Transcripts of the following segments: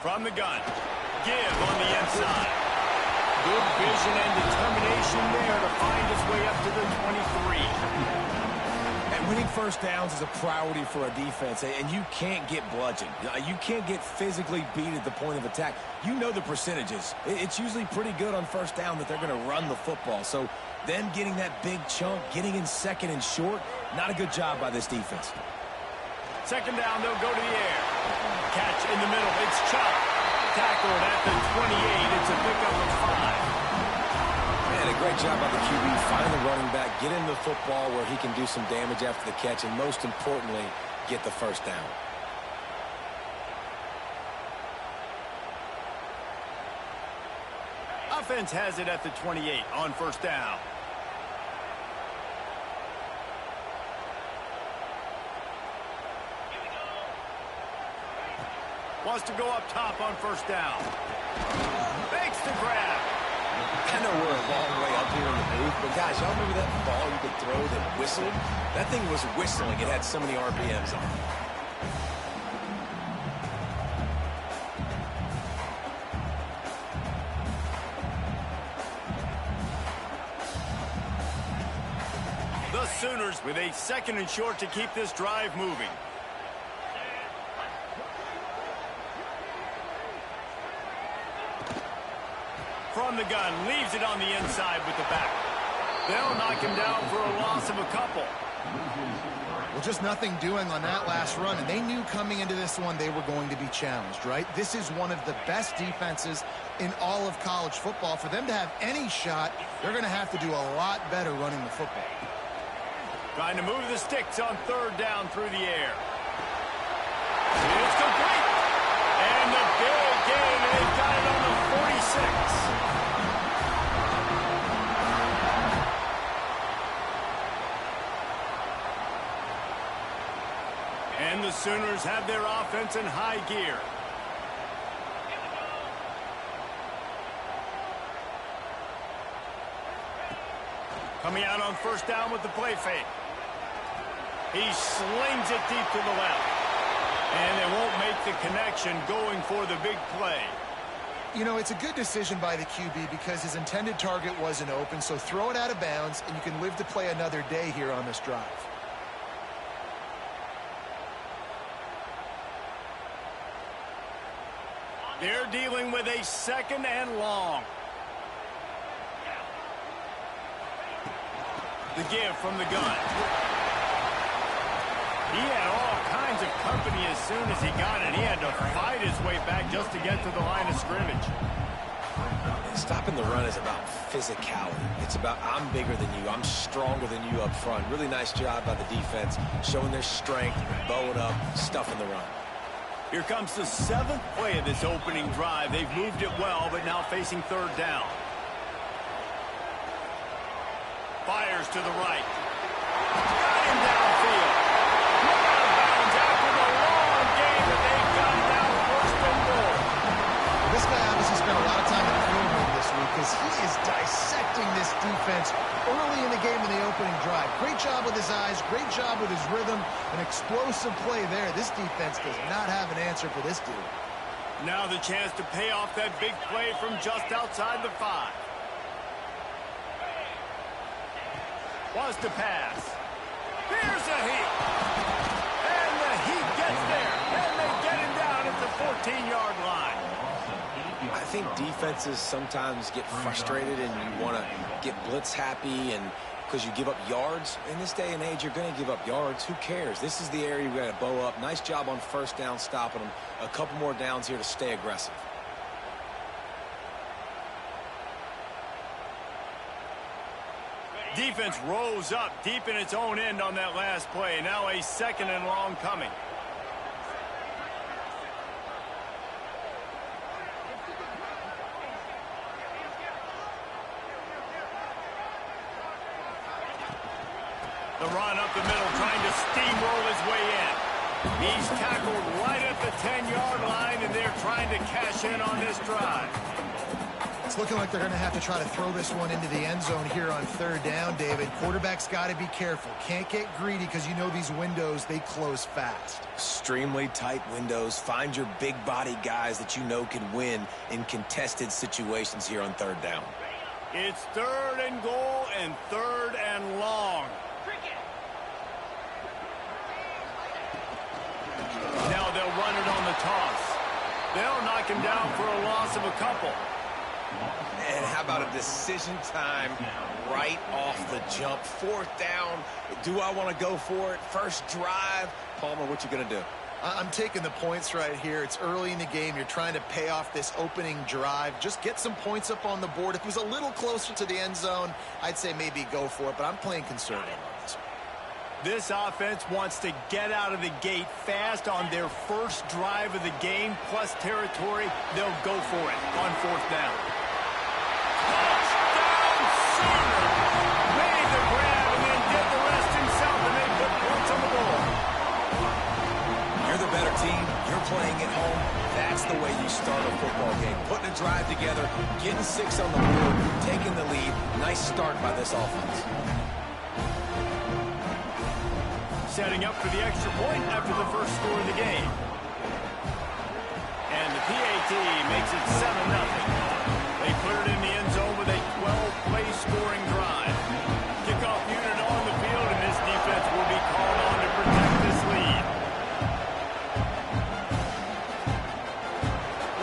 From the gun. Give on the inside. Good vision and determination there to find his way up to the 23. And winning first downs is a priority for a defense, and you can't get bludgeoned. You can't get physically beat at the point of attack. You know the percentages. It's usually pretty good on first down that they're going to run the football. So them getting that big chunk, getting in second and short, not a good job by this defense. Second down, they'll go to the air. Catch in the middle. It's Chubb. Tackled at the 28. It's a pickup of 5. Man, a great job by the QB. Find the running back, get him the football where he can do some damage after the catch, and most importantly, get the first down. Offense has it at the 28 on first down. Wants to go up top on first down. Makes the grab. I know we're a long way up here in the booth, but guys, y'all remember that ball you could throw that whistled? That thing was whistling. It had so many RPMs on it. The Sooners with a second and short to keep this drive moving. From the gun, leaves it on the inside with the back. They'll knock him down for a loss of a couple. Well, just nothing doing on that last run, and they knew coming into this one they were going to be challenged, right? This is one of the best defenses in all of college football. For them to have any shot, they're going to have to do a lot better running the football. Trying to move the sticks on third down through the air. It's complete. And the big gain, and they've got it on the 46. And the Sooners have their offense in high gear. Coming out on first down with the play fake. He slings it deep to the left. And they won't make the connection going for the big play. You know, it's a good decision by the QB because his intended target wasn't open, so throw it out of bounds, and you can live to play another day here on this drive. They're dealing with a second and long. The give from the gun. He had all kinds of company as soon as he got it. He had to fight his way back just to get to the line of scrimmage. Stopping the run is about physicality. It's about I'm bigger than you. I'm stronger than you up front. Really nice job by the defense, showing their strength, bowing up, stuffing the run. Here comes the 7th play of this opening drive. They've moved it well, but now facing third down. Fires to the right. Got him downfield. Out of bounds after the long game that they've got now first and goal. This guy obviously spent a lot of time in the film room this week because he is dissecting this defense early in the game in the opening drive. Great job with his eyes, great job with his rhythm, an explosive play there. This defense does not have an answer for this dude. Now the chance to pay off that big play from just outside the 5. Was to pass. Here's a heat. And the heat gets there. And they get him down at the 14-yard line. I think defenses sometimes get frustrated and you want to get blitz happy and because you give up yards. In this day and age, you're going to give up yards. Who cares? This is the area we got to bow up. Nice job on first down stopping them. A couple more downs here to stay aggressive. Defense rose up deep in its own end on that last play. Now a second and long coming. The run up the middle, trying to steamroll his way in. He's tackled right at the 10-yard line, and they're trying to cash in on this drive. It's looking like they're going to have to try to throw this one into the end zone here on third down, David. Quarterback's got to be careful. Can't get greedy because you know these windows, they close fast. Extremely tight windows. Find your big body guys that you know can win in contested situations here on third down. It's 3rd and goal and 3rd and long. Now they'll run it on the toss. They'll knock him down for a loss of a couple. And how about a decision time right off the jump? 4th down. Do I want to go for it? First drive. Palmer, what you going to do? I'm taking the points right here. It's early in the game. You're trying to pay off this opening drive. Just get some points up on the board. If it was a little closer to the end zone, I'd say maybe go for it, but I'm playing conservative on this one. This offense wants to get out of the gate fast on their first drive of the game, plus territory. They'll go for it on 4th down. Touchdown, Sooner! Made the grab and then did the rest himself, and they put points on the board. You're the better team. You're playing at home. That's the way you start a football game. Putting a drive together, getting 6 on the board, taking the lead. Nice start by this offense. Setting up for the extra point after the first score of the game. And the PAT makes it 7-0. They put it in the end zone with a 12-play scoring drive. Kickoff unit on the field, and this defense will be called on to protect this lead.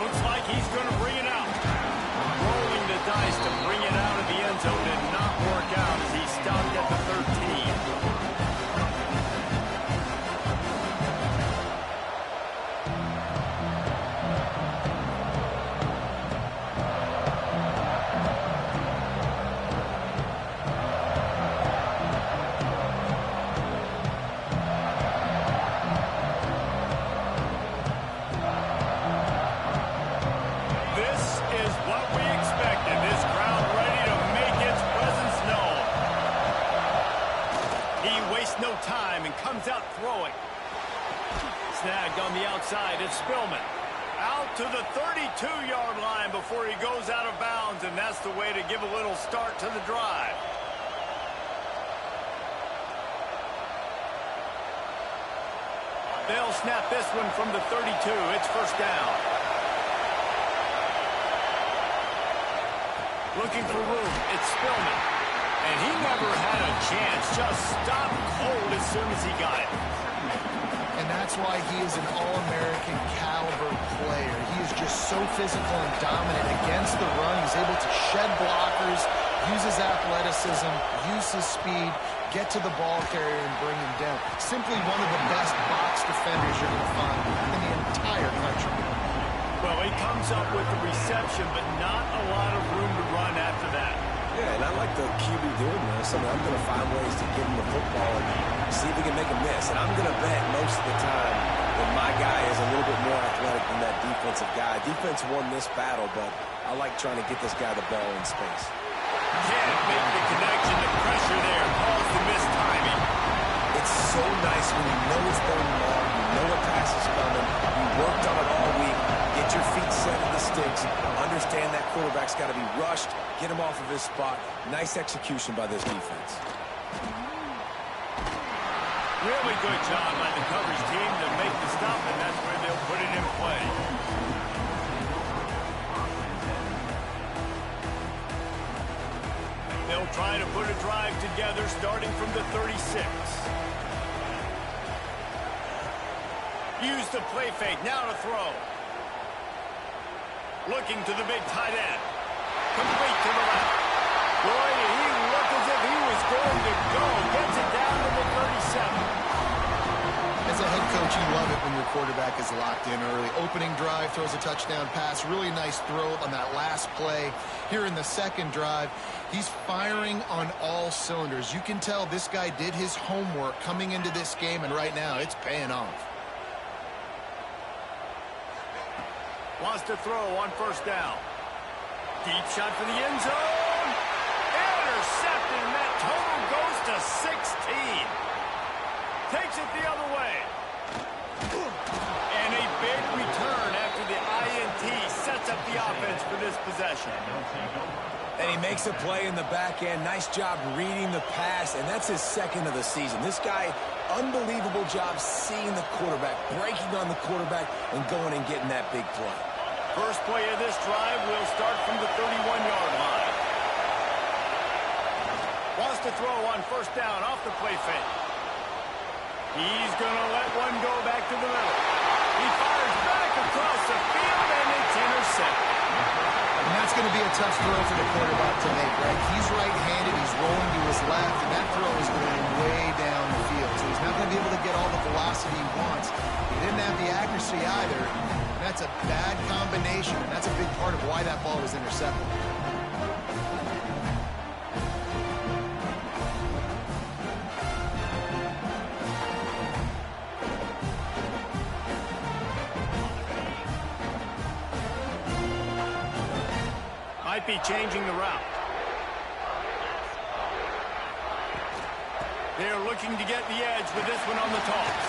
Looks like he's going to bring it out. Rolling the dice to bring it out of the end zone did not work out as he stopped at the 13. Out throwing. Snagged on the outside. It's Spillman. Out to the 32-yard line before he goes out of bounds, and that's the way to give a little start to the drive. They'll snap this one from the 32. It's 1st down. Looking for room. It's Spillman. And he never had a chance. Just stopped cold as soon as he got it. And that's why he is an All-American caliber player. He is just so physical and dominant against the run. He's able to shed blockers, use his athleticism, use his speed, get to the ball carrier and bring him down. Simply one of the best box defenders you're going to find in the entire country. Well, he comes up with the reception, but not a lot of room to run after that. Yeah, and I like the QB doing this. I mean, I'm going to find ways to give him the football and see if he can make a miss. And I'm going to bet most of the time that my guy is a little bit more athletic than that defensive guy. Defense won this battle, but I like trying to get this guy the ball in space. Can't make the connection. The pressure there caused the missed timing. It's so nice when you know it's third and long, you know a pass is coming, you worked on it all week, get your feet set in the sticks, understand that quarterback's got to be rushed, get him off of his spot. Nice execution by this defense. Really good job by the coverage team to make the stop, and that's where they'll put it in play. They'll try to put a drive together starting from the 36. Use the play fake, now to throw. Looking to the big tight end. Complete to the left. Boy, did he look as if he was going to go. Gets it down to the 37. As a head coach, you love it when your quarterback is locked in early. Opening drive, throws a touchdown pass. Really nice throw on that last play. Here in the second drive, he's firing on all cylinders. You can tell this guy did his homework coming into this game, and right now it's paying off. Wants to throw on first down. Deep shot for the end zone. Intercepted, and that total goes to 16. Takes it the other way. And a big return after the INT sets up the offense after this possession. And he makes a play in the back end. Nice job reading the pass, and that's his second of the season. This guy, unbelievable job seeing the quarterback, breaking on the quarterback, and going and getting that big play. First play of this drive will start from the 31-yard line. Wants to throw on first down off the play fake. He's going to let one go back to the middle. He fires back across the field, and it's intercepted. And that's going to be a tough throw for the quarterback to make, right? He's right-handed, he's rolling to his left, and that throw is going way down the field. So he's not going to be able to get all the velocity he wants. He didn't have the accuracy either. And that's a bad combination, and that's a big part of why that ball was intercepted. Might be changing the route. They're looking to get the edge with this one on the toss.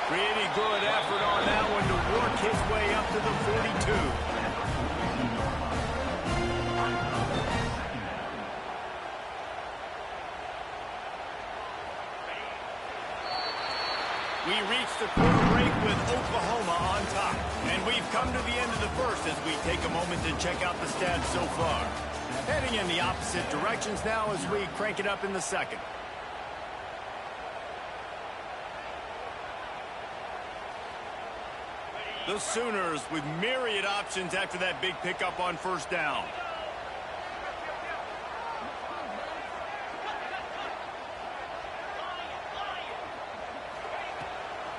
Pretty good effort on that one to work his way up to the 42. We reached the quarter break with Oklahoma on top. And we've come to the end of the first as we take a moment to check out the stats so far. Heading in the opposite directions now as we crank it up in the second. The Sooners with myriad options after that big pickup on first down.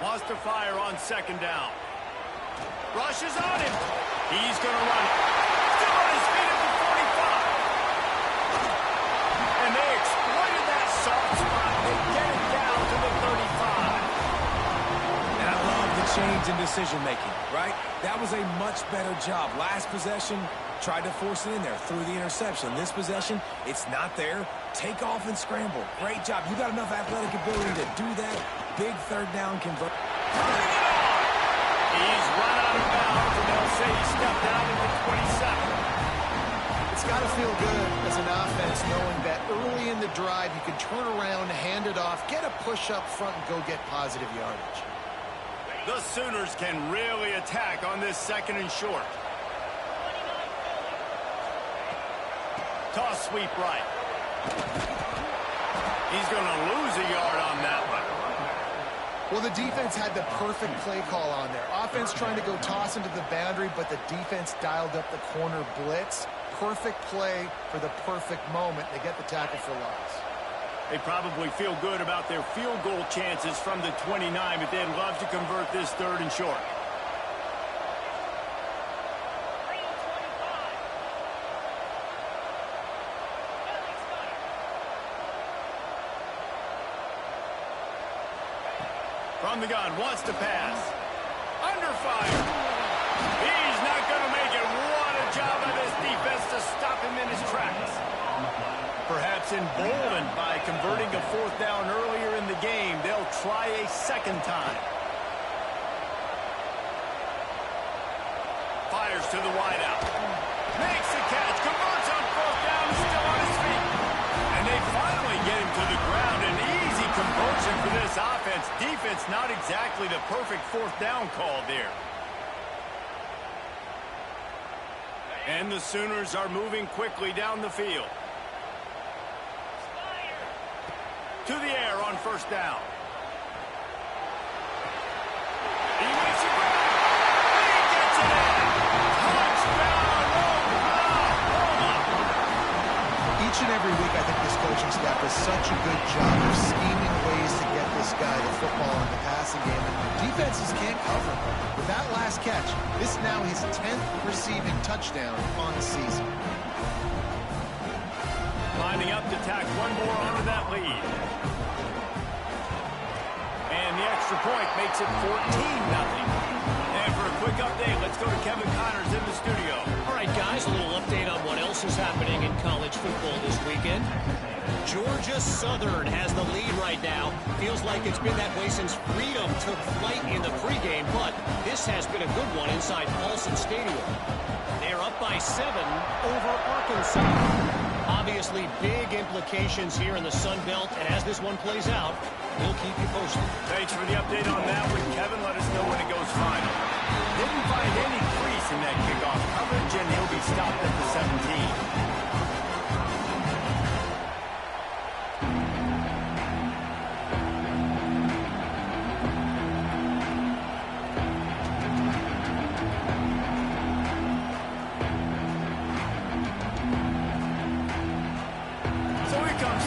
Wants to fire on second down. Rushes on him. He's going to run it. Still on his feet at the 45. And they exploited that soft spot. They get it down to the 35. And I love the change in decision-making, right? That was a much better job. Last possession, tried to force it in there through the interception. This possession, it's not there. Take off and scramble. Great job. You got enough athletic ability to do that. Big third down convert. He's run out of bounds, and they'll say he stepped out at the 27. It's got to feel good as an offense knowing that early in the drive you can turn around, hand it off, get a push up front, and go get positive yardage. The Sooners can really attack on this second and short. Toss sweep right. He's going to lose a yard on that one. Well, the defense had the perfect play call on there. Offense trying to go toss into the boundary, but the defense dialed up the corner blitz. Perfect play for the perfect moment. They get the tackle for loss. They probably feel good about their field goal chances from the 29, but they'd love to convert this third and short. From the gun, wants to pass. Under fire. He's not going to make it. What a job by this defense to stop him in his tracks. Perhaps emboldened by converting a fourth down earlier in the game, they'll try a second time. Fires to the wideout. Makes the catch. Converts on fourth down. Still on his feet. And they finally get him to the ground. An easy conversion for this offense. Defense not exactly the perfect fourth down call there. And the Sooners are moving quickly down the field. To the air on first down. He makes it grab. He gets it in. Touchdown, Oklahoma. Each and every week, I think this coaching staff does such a good job of scheming ways to get this guy the football in the passing game. And defenses can't cover him. With that last catch, this is now his 10th receiving touchdown on the season. Lining up to tack one more onto that lead. And the extra point makes it 14-0. And for a quick update, let's go to Kevin Connors in the studio. All right, guys, a little update on what else is happening in college football this weekend. Georgia Southern has the lead right now. Feels like it's been that way since Freedom took flight in the pregame, but this This has been a good one inside Paulson Stadium. They're up by 7 over Arkansas. Obviously, big implications here in the Sun Belt, and as this one plays out, we'll keep you posted. Thanks for the update on that one, Kevin. Let us know when it goes final. Didn't find any crease in that kickoff coverage, and he'll be stopped at the 17.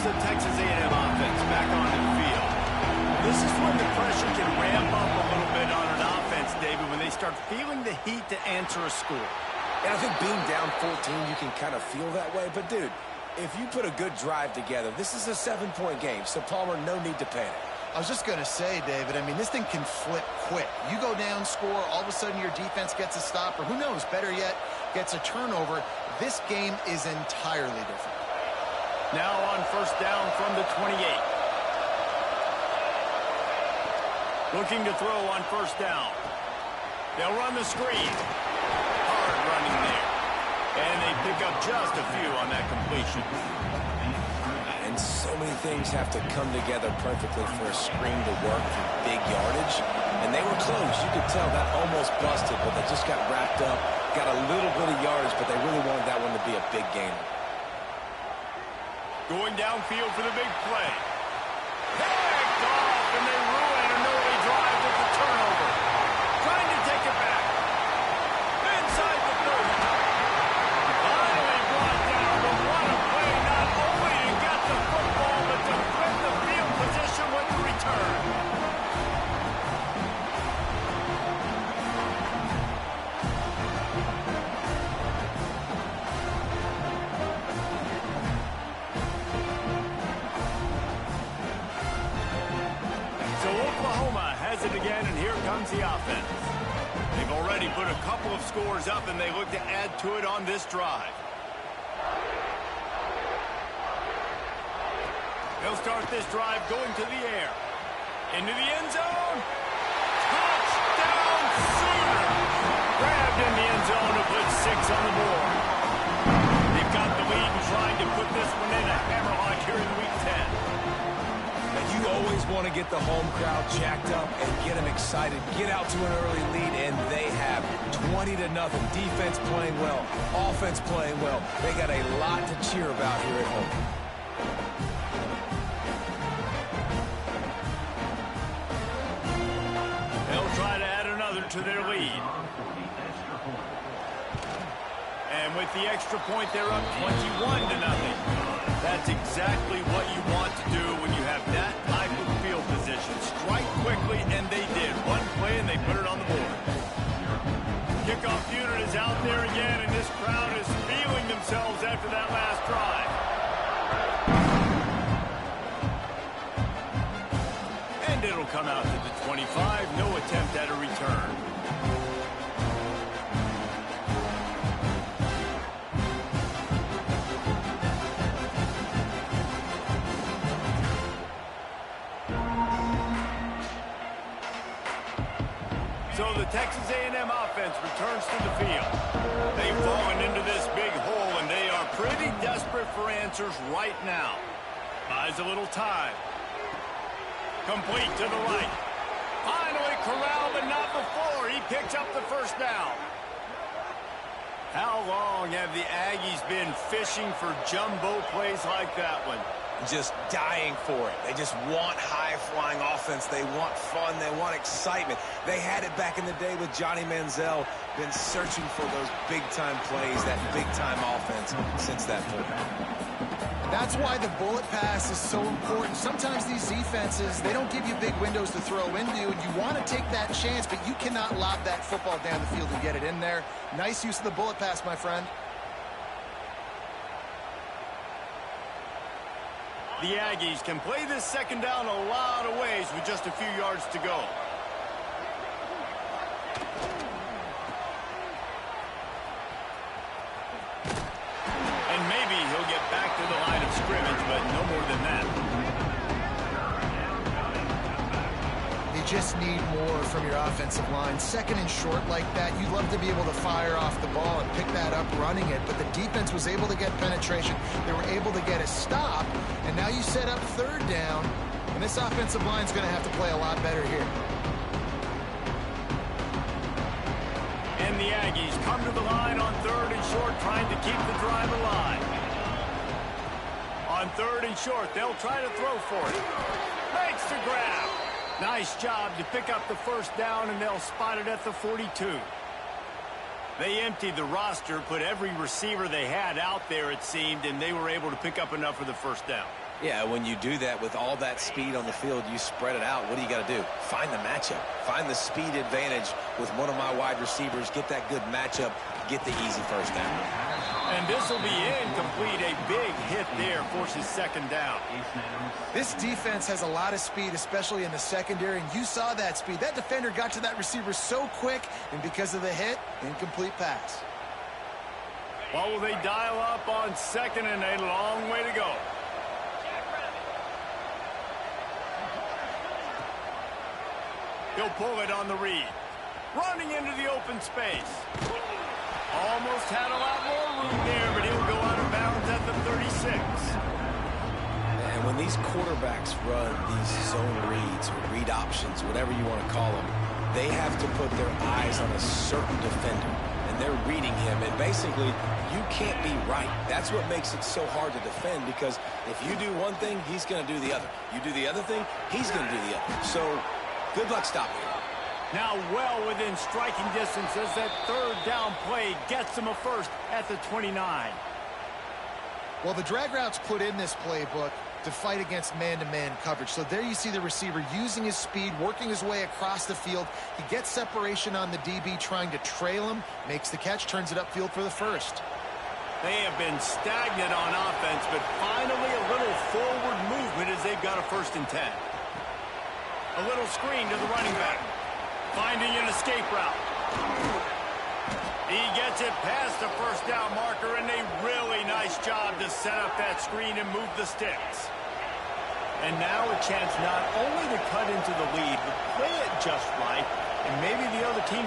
The Texas A&M offense back onto the field. This is when the pressure can ramp up a little bit on an offense, David, when they start feeling the heat to answer a score. And I think being down 14, you can kind of feel that way. But, dude, if you put a good drive together, this is a 7-point game. So, Palmer, no need to panic. I was just going to say, David, I mean, this thing can flip quick. You go down, score, all of a sudden your defense gets a stop, or who knows, better yet, gets a turnover. This game is entirely different. Now on first down from the 28. Looking to throw on first down. They'll run the screen. Hard running there. And they pick up just a few on that completion. And so many things have to come together perfectly for a screen to work for big yardage. And they were close. You could tell that almost busted, but they just got wrapped up, got a little bit of yardage, but they really wanted that one to be a big gainer. Going downfield for the big play. Picked off, and they ruin an early drive with the turnover. Trying to take it back. Inside the 30. Finally brought down, but what a play. Not only to get the football, but to flip the field position with the return. It again, and here comes the offense. They've already put a couple of scores up, and they look to add to it on this drive. They'll start this drive going to the air. Into the end zone. Touchdown, Sooners! Grabbed in the end zone to put 6 on the board. They've got the lead and trying to put this one in a hammerlock here in week 10. You always want to get the home crowd jacked up and get them excited. Get out to an early lead, and they have 20-0. Defense playing well, offense playing well. They got a lot to cheer about here at home. They'll try to add another to their lead. And with the extra point, they're up 21-0. That's exactly what you want to do when you have that type of field position. Strike quickly, and they did. One play, and they put it on the board. Kickoff unit is out there again, and this crowd is feeling themselves after that last drive. And it'll come out to the 25. No attempt at a return. So the Texas A&M offense returns to the field. They've fallen into this big hole, and they are pretty desperate for answers right now. Buys a little time. Complete to the right. Finally corralled, but not before. He picks up the first down. How long have the Aggies been fishing for jumbo plays like that one? Just dying for it. They just want high-flying offense. They want fun. They want excitement. They had it back in the day with Johnny Manziel. Been searching for those big-time plays, that big-time offense since that point. That's why the bullet pass is so important. Sometimes these defenses, they don't give you big windows to throw into, and you want to take that chance, but you cannot lob that football down the field and get it in there. Nice use of the bullet pass, my friend. The Aggies can play this second down a lot of ways with just a few yards to go. And maybe he'll get back to the line of scrimmage, but no more than that. Hey, just need more from your offensive line. Second and short like that, you'd love to be able to fire off the ball and pick that up running it, but the defense was able to get penetration. They were able to get a stop, and now you set up third down, and this offensive line is going to have to play a lot better here. And the Aggies come to the line on third and short, trying to keep the drive alive. On third and short, they'll try to throw for it. Makes the grab. Nice job to pick up the first down, and they'll spot it at the 42. They emptied the roster, put every receiver they had out there, it seemed, and they were able to pick up enough for the first down. Yeah, when you do that with all that speed on the field, you spread it out. What do you got to do? Find the matchup. Find the speed advantage with one of my wide receivers. Get that good matchup. Get the easy first down. And this will be incomplete. A big hit there forces second down. This defense has a lot of speed, especially in the secondary, and you saw that speed. That defender got to that receiver so quick, and because of the hit, incomplete pass. What will they dial up on second, and a long way to go? He'll pull it on the read. Running into the open space. Almost had a lot more room there, but he'll go out of bounds at the 36. And when these quarterbacks run these zone reads or read options, whatever you want to call them, they have to put their eyes on a certain defender. And they're reading him. And basically, you can't be right. That's what makes it so hard to defend, because if you do one thing, he's going to do the other. You do the other thing, he's going to do the other. So good luck stopping him. Now well within striking distance as that third down play gets him a first at the 29. Well, the drag routes put in this playbook to fight against man-to-man coverage. So there you see the receiver using his speed, working his way across the field. He gets separation on the DB, trying to trail him, makes the catch, turns it upfield for the first. They have been stagnant on offense, but finally a little forward movement as they've got a 1st and 10. A little screen to the running back. Finding an escape route. He gets it past the first down marker, and a really nice job to set up that screen and move the sticks. And now a chance not only to cut into the lead, but play it just right, and maybe the other team